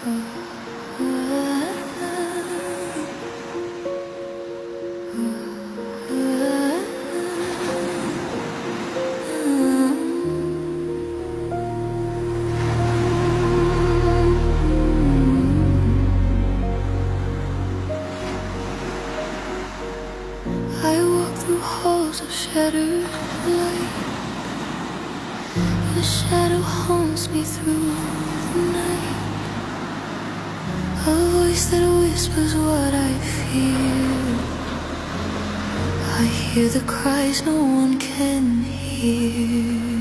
I walk through halls of shattered light. The shadow haunts me through the night. A voice that whispers what I feel. I hear the cries no one can hear.